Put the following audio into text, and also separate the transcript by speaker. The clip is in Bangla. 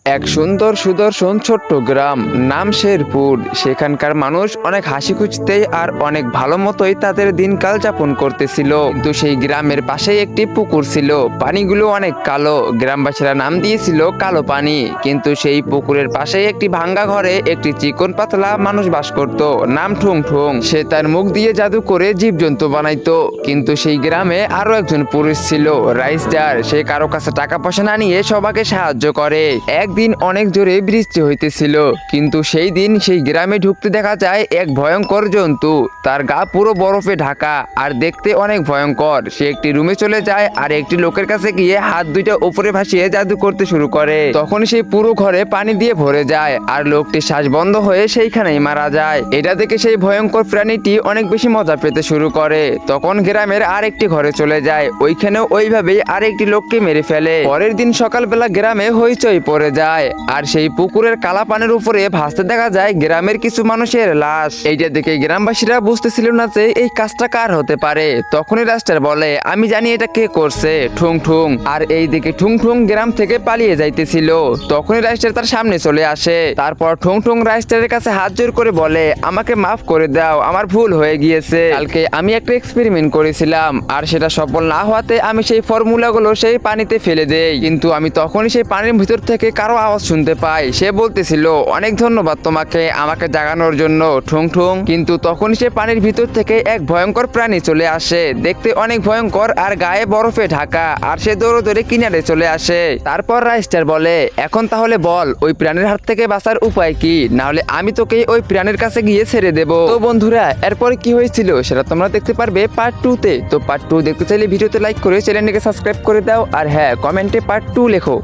Speaker 1: এক সুন্দর সুদর্শন ছোট্ট গ্রাম, নাম শেরপুর। সেখানকার মানুষ অনেক হাসি খুশিতেই আর অনেক ভালো মতোই তাদের দিনকাল যাপন করতেছিল। কিন্তু সেই গ্রামের পাশেই একটি পুকুর ছিল, পানিগুলো অনেক কালো। গ্রামবাসীরা নাম দিয়েছিল কালো পানি। কিন্তু সেই পুকুরের পাশেই একটি ভাঙ্গা ঘরে একটি চিকন পাতলা মানুষ বাস করত, নাম ঠুং ঠুং। সে তার মুখ দিয়ে জাদু করে জীবজন্তু বানাইতো। কিন্তু সেই গ্রামে আরো একজন পুরুষ ছিল, রাইস্টার। সে কারো কাছে টাকা পয়সা না নিয়ে সবাইকে সাহায্য করে। একদিন অনেক জোরে বৃষ্টি হইতেছিল, কিন্তু সেই দিন সেই গ্রামে ঢুকতে দেখা যায় এক ভয়ঙ্কর জন্তু। তার গা পুরো বরফে ঢাকা আর দেখতে অনেক ভয়ঙ্কর। সে একটি রুমে চলে যায় আর একটি লোকের কাছে গিয়ে হাত দুইটা উপরে ভাসিয়ে জাদু করতে শুরু করে। তখন সেই পুরো ঘরে পানি দিয়ে ভরে যায় আর লোকটির শ্বাস বন্ধ হয়ে সেইখানেই মারা যায়। এটা দেখে সেই ভয়ঙ্কর প্রাণীটি অনেক বেশি মজা পেতে শুরু করে। তখন গ্রামের আরেকটি ঘরে চলে যায়, ওইখানেও ওইভাবেই আরেকটি লোককে মেরে ফেলে। পরের দিন সকালবেলা গ্রামে হইচই পড়ে যায় আর সেই পুকুরের কালা পানির উপরে ভাসতে দেখা যায় গ্রামের কিছু মানুষের লাশ। এইটা দেখে গ্রামবাসীরা বুঝতেছিল না যে এই কাজটা কার হতে পারে। তখনই রাস্টার বলে, আমি জানি এটা কে করছে, ঠুং ঠুং। আর এই দিকে ঠুং ঠুং গ্রাম থেকে পালিয়ে যাইতেছিল। তখনই রাস্টার তার সামনে চলে আসে। তারপর ঠুং ঠুং রাস্টারের কাছে হাত জোর করে বলে, আমাকে মাফ করে দাও, আমার ভুল হয়ে গিয়েছে। কালকে আমি একটা এক্সপেরিমেন্ট করেছিলাম আর সেটা সফল না হওয়াতে আমি সেই ফর্মুলাগুলো সেই পানিতে ফেলে দেই। কিন্তু আমি তখনই সেই পানির ভিতর থেকে কারো আওয়াজ শুনতে পাই। সে বলতেছিল, অনেক ধন্যবাদ তোমাকে আমাকে জাগানোর জন্য, ঠুং ঠুং। কিন্তু তখন সে পানির ভিতর থেকে এক ভয়ঙ্কর প্রাণী চলে আসে, দেখতে অনেক ভয়ঙ্কর আর গায়ে বরফে ঢাকা। আর সে দৌড়ে দৌড়ে কিনারে চলে আসে। তারপর রাইস্টার বলে, এখন তাহলে বল ওই প্রাণীর হাত থেকে বাঁচার উপায় কি, না হলে আমি তোকে ওই প্রাণীর কাছে গিয়ে ছেড়ে দেবো। তো বন্ধুরা, এরপরে কি হয়েছিল সেটা তোমরা দেখতে পারবে পার্ট 2 তে। তো পার্ট 2 দেখতে চাইলে ভিডিওতে লাইক করে চ্যানেলটিকে সাবস্ক্রাইব করে দাও আর হ্যাঁ, কমেন্টে পার্ট 2 লেখো।